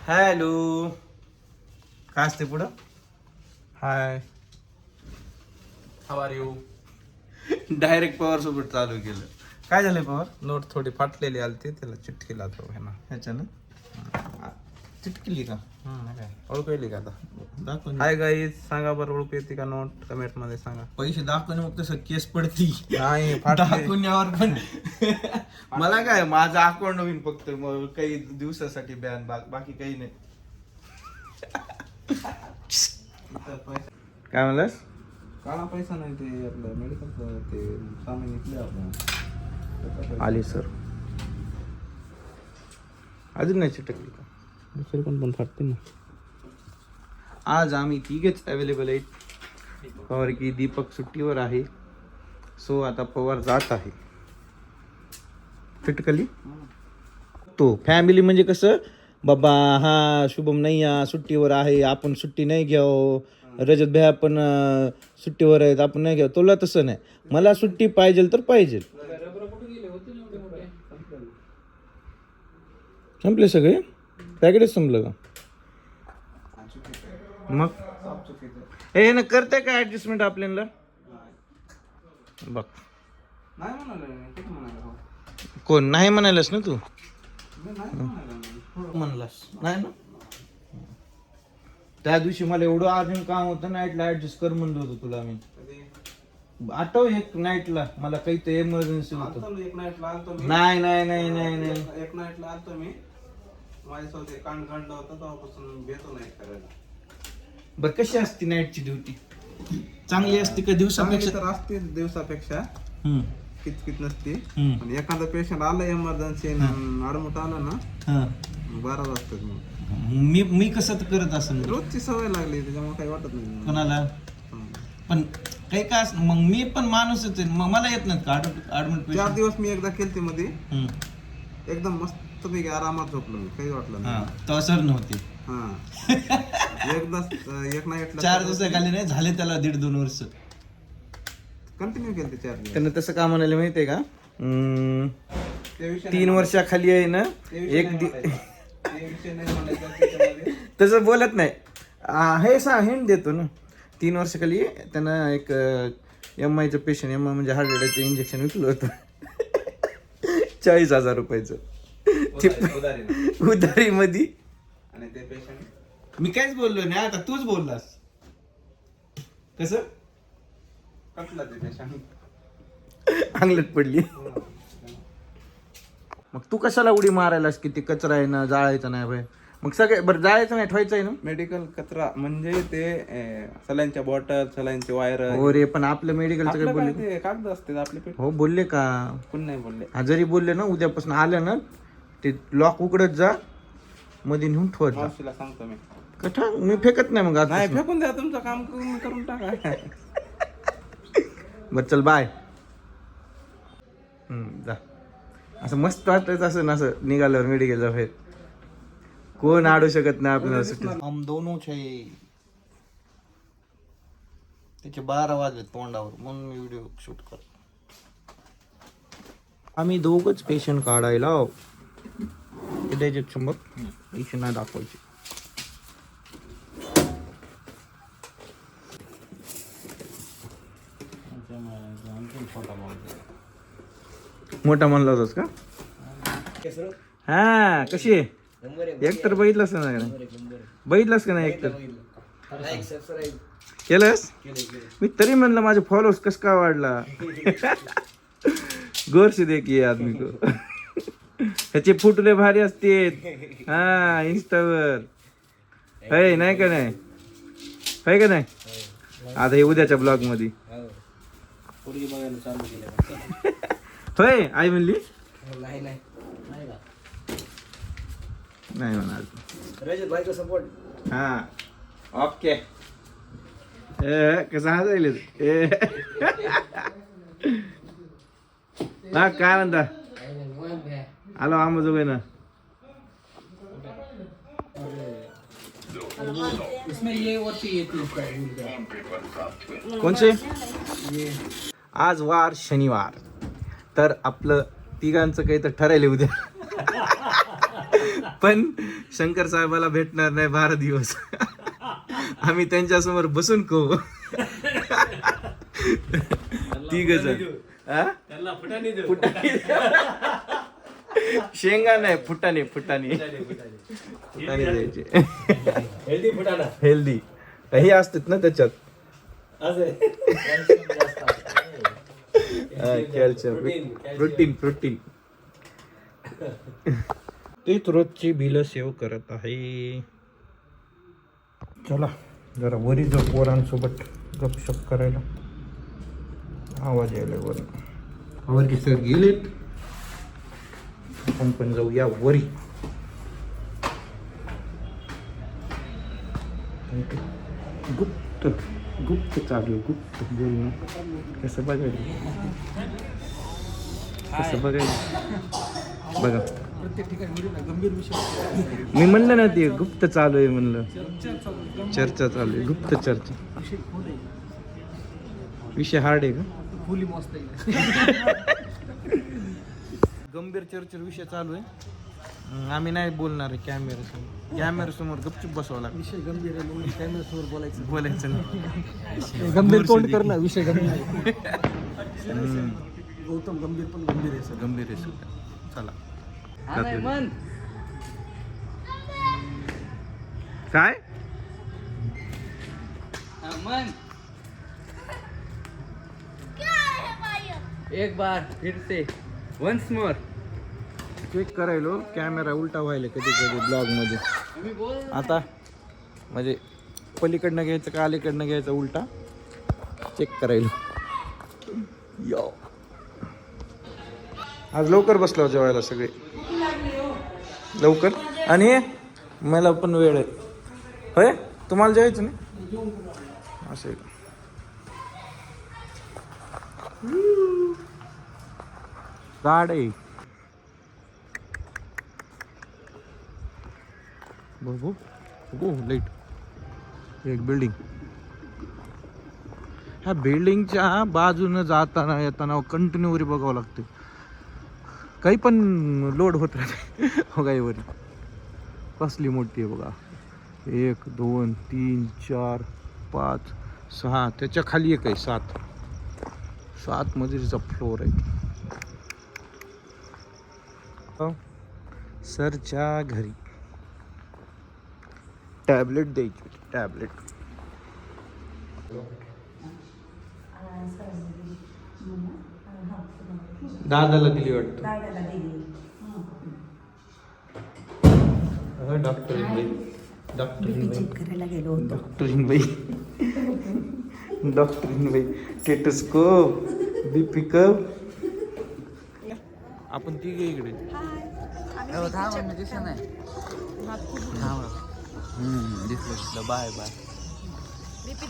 Hello. काय असते पुढं? Hi, how are you? Direct Pawar सोबत चालू केलं. काय झालंय पवार? नोट थोडी फाटलेली आली ती त्याला चिटकी लावतो हे ना. ह्याच्यानं चिटकली का? काय ओळखू येईल का आता? दाखवून हाय गाईज, सांगा बरं ओळखू येते का? नोट कमेंट मध्ये सांगा. पैसे दाखवणे मग तसं केस पडती नाही फाटले. दाखवण्यावर पण मला काय, माझं अकाउंट होईल फक्त मग काही दिवसासाठी बॅन, बाकी काही नाही. काय म्हणलास? काळा पैसा नाही, ते आपलं मेडिकलचं ते सामान विकले आपण. आली सर. अजून नाही चिटकली का? दुसरी पण फाटते ना. आज आम्ही तिघेच अवेलेबल आहेत. पवार की दीपक सुट्टीवर आहे, सो आता पवार जात आहे. फिटकली तो फॅमिली म्हणजे कसं, बाबा हा शुभम नाही या सुट्टीवर आहे, आपण सुट्टी नाही घ्यावं. रजत भैया पण सुट्टीवर आहेत, आपण नाही घ्यावं. तुला तसं नाही, मला सुट्टी पाहिजे तर पाहिजे. संपले सगळे पॅकेटच संपलं का? मग हे ना करते का ऍडजस्टमेंट आपल्याला? बघ, नाही म्हणाले. कोण नाही म्हणायलास ना तू? म्हणलास नाही ना. त्या दिवशी मला एवढं अर्जंट काम होतं, नाईटला ऍडजस्ट कर म्हणलं होतं तुला मी. आठव एक नाईटला मला काही ते इमर्जन्सी होतं. एक नाईटला आलतो मी. नाही नाही नाही नाही नाही एक नाईटला आलतो मी. माझ्यासोबत एक कांड काढलं होतं, तेव्हापासून भेटतो नाही करायला. बरं, कशी असती नाईटची ड्युटी? चांगली असते का दिवसापेक्षा? तर असते दिवसापेक्षा, हम्म, कितकित नसते. हम्म. पण एखादा पेशंट आला इमर्जन्सी अडमुट आला ना, हा. 12 वाजतात. मग मी कसं तर करत असेल रोजची सवय लागली, त्याच्यामुळे काही वाटत नाही. कोणाला पण काही का मग मी पण माणूसच आहे, मग मला येत नाहीत का ऍडमिट 4 दिवस मी एकदा केलते मध्ये, एकदम मस्त पैकी आरामात झोपलो मी, काही वाटलं नाही. तो असर नव्हते. एकदा एक नाईटला 4 दिवसाखाली नाही झाले त्याला 1.5-2 वर्ष कंटिन्यू केलते 4 दिवस. त्यानं तसं का म्हणाले माहितीये का? ते विषय 3 वर्षाखाली आहे ना, ते विषय नाही म्हणायचा त्याच्यामध्ये. तसं बोलत नाही. हे हिंट देतो ना. 3 वर्षाखाली त्यानं एक MIचं पेशंट, MI म्हणजे हार्ट अटॅकचं इंजेक्शन विकलं होतं 40,000 रुपयाचं. उधारी मध्ये. आणि ते पेशंट मी काहीच बोललो नाही, आता तूच बोललास. कसं कटला ते पेशंट, अंगलट पडली. मग तू कशाला उडी मारायलास? किती कचरा आहे ना, जाळायचा नाही भाई. मग सगळे बरं जायचं नाही, ठेवायचं आहे ना. मेडिकल कचरा म्हणजे ते सलाईनच्या बॉटल, सलाईनचे वायर. हो रे, पण आपलं मेडिकलचं काय बोलले? ते कागद असते आपले पेट. हो बोलले का? कोण नाही बोलले. जरी बोलले ना, उद्यापासून आलं ना ते लॉक उघडत जा, मध्ये नेऊन ठेवत जा. मावशीला सांगतो मी. कठा मी फेकत नाही मग नाही आता. फेकून द्या, तुमचं काम करून टाका. बरं चल बाय. जा. असं मस्त वाटायचं असं ना, असं निघाल्यावर मेडिकलला बाहेर कोण आडू शकत नाही आपल्याला. हम दोनों छे. त्याचे 12 वाजले तोंडावर, म्हणून मी व्हिडिओ शूट करतो. आम्ही दोघच पेशंट काढायला द्यायचे 100 पैसे नाही दाखवायचे. मोठा म्हणला होतास का? हा, कशी आहे? एकतर बघितलंस का नाही? बघितलंस का नाही एकतर? केलंस? मी तरी म्हणलं माझे फॉलोअर्स कस का वाढला. गौर से देखिए आदमी को. ह्याचे फोटो लय भारी असते. हा, इंस्टावर है नाही का? नाही है का नाही? आता हे उद्याच्या ब्लॉग मध्ये होय. आई म्हणली नाही म्हणाल. हा, ओके. कसं हसायले हा, काय म्हणता? आलो आंबाजोगाई ना. कोणचे? आज वार शनिवार, तर आपलं तिघांचं काही तर ठरायला उद्या. पण शंकर साहेबाला भेटणार नाही 12 दिवस. आम्ही त्यांच्यासमोर बसून खाऊ. तिघ जण. शेंगा नाही, फुटाणे द्यायचे. हेल्दी हे असतात ना त्याच्यात. Calcium, protein. तीच रोजची बिलं सेव्ह करत आहे. चला जरा वरी जाऊ पोरांसोबत गपशप करायला. आवाज यायला वर की सर गेलेत. आपण पण जाऊया वरी. गुप्त चालू, गुप्त बोलणं. कसं बघायचं बघा. प्रत्येक ठिकाणी गंभीर विषय. मी म्हणलं ना ते गुप्त चालू आहे म्हणलं. चर्चा चालू आहे, गुप्त चर्चा. विषय हार्ड आहे का? फुली मस्त गंभीर चर्चेवर विषय चालू आहे. आम्ही नाही बोलणार आहे कॅमेऱ्यासमोर गपचूप बसवावं लागतं. विषय गंभीर आहे म्हणून कॅमेऱ्यासमोर बोलायचं नाही. गंभीर तोंड कर ना. विषय गंभीर आहे. गौतम गंभीर पण गंभीर आहे सर. गंभीर आहे सर. चला काय एक बार फिर से वन्स मोर. चेक करायलो कॅमेरा उलटा व्हायला कधी ब्लॉग मध्ये. आता म्हणजे पलीकडनं घ्यायचं का अलीकडनं घ्यायचं उलटा चेक करायलो. यो आज लवकर बसलो जेवायला सगळे लवकर. आणि मला पण वेळ आहे. होय तुम्हाला जेवायचं नाही असं आहे. गाडी बघू लाईट. एक बिल्डिंग. ह्या बिल्डिंगच्या बाजूनं जाताना येताना कंटिन्यूवरी बघावं लागते. काही पण लोड होत राहते. हो गाईवरी कसली मोठी आहे बघा. 1 2 3 4 5 6 त्याच्या खाली एक आहे 7 मजलीचा फ्लोर आहे. सरच्या घरी टॅबलेट द्यायची. टॅबलेट दादाला दिली वाटतं. डॉक्टरीन बाई टेटस्कोप बीपी कप. आपण तिघे इकडे दिसलं. बाय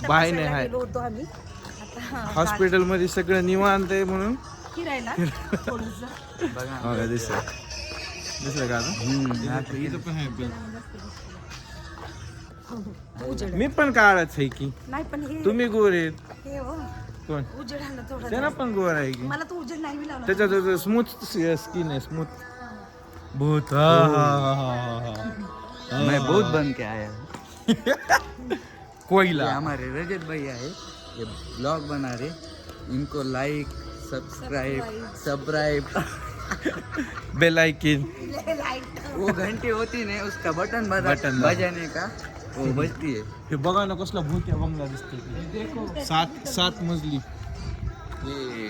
बाय नाही आहे. हॉस्पिटल मध्ये सगळं निवांत आहे म्हणून बघा. दिसलं का मी पण काळाच आहे की तुम्ही गोरे कोण त्यांना पण गोर आहे की. त्याच्यात स्मूथ स्किन आहे. स्मूथ बहुत. मैं बहुत बन के आया. कोयला. हमारे रजत भैया है, ये ब्लॉग बना रहे. इनको लाइक सब्सक्राइब बेल आइकन वो घंटी होती नहीं उसका बटन बजाने का वो बजती है. हे बघा ना कसला भूतिया बंगला दिसतोय. 7 मजली. ये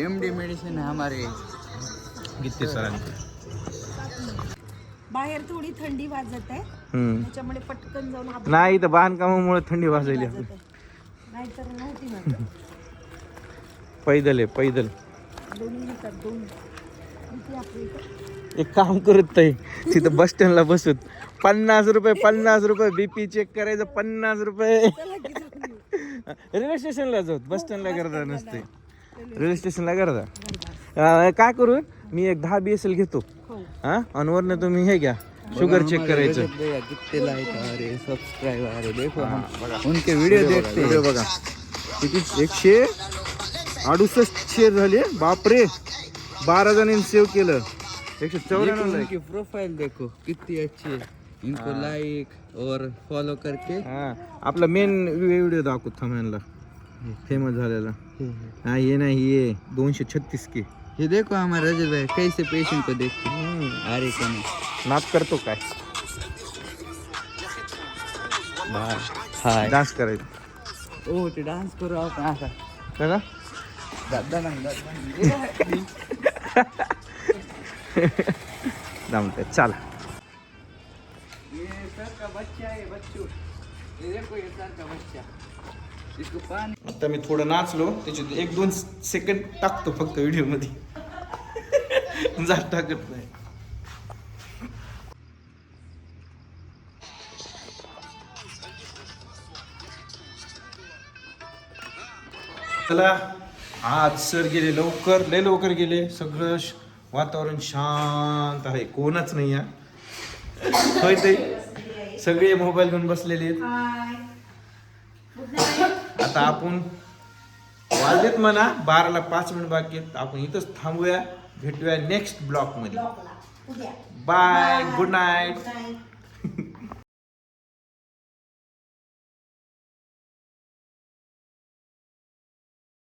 एमडी मेडिसिन है हमारे गीते सरांचे. बाहेर थोडी थंडी वाजत आहे त्याच्यामुळे पटकन जाऊन नाही तर बांधकामामुळे थंडी वाजायली. नाहीतर नव्हती ना. पैदल आहे पैदल. दोन एक काम करत आहे तिथं बस स्टँडला बसत 50 रुपये बीपी चेक करायचं 50 रुपये. रेल्वे स्टेशनला जाऊ. बस स्टँडला करता नसते. रेल्वे स्टेशनला करता. काय करू मी एक 10 BSL घेतो. हा आणि वरनं तुम्ही हे घ्या शुगर चेक करायचं. कितने लाइक आ रहे सब्सक्राइब आ रहे देखो हम उनके वीडियो देखते हैं. बघा किती 168 शेअर झाले. बापरे 12 जणांनी सेव्ह केलं. 194 इनकी प्रोफाइल देखो कितनी अच्छी है, इनको लाइक और फॉलो करके हा आपला मेन व्हिडिओ दाखवत थांबायला फेमस झालेला हा ये नाही ये 236 के ये देखो हमारे रजत भाई कैसे पेशेंट को देखते अरे कमी नाच करतो काय हाय डान्स करायचं ओ ते डान्स करू आपण आता है ना जमतंय चला ये सर का बच्चा है बच्चू ये देखो ये सर का बच्चा इसको पानी आता मी थोडं नाचलो त्याचे 1-2 सेकंड टाकतो फक्त व्हिडिओ मध्ये जात टाकत नाही चला आज सर गेले लवकर लय लवकर गेले सगळं वातावरण शांत आहे कोणच नाही होय ते सगळे मोबाईल घेऊन बसलेले आहेत. आता आपण वाजलेत म्हणा 12ला 5 मिनिट बाकी आहेत आपण इथंच थांबूया भेटूया नेक्स्ट ब्लॉक मध्ये बाय गुड नाईट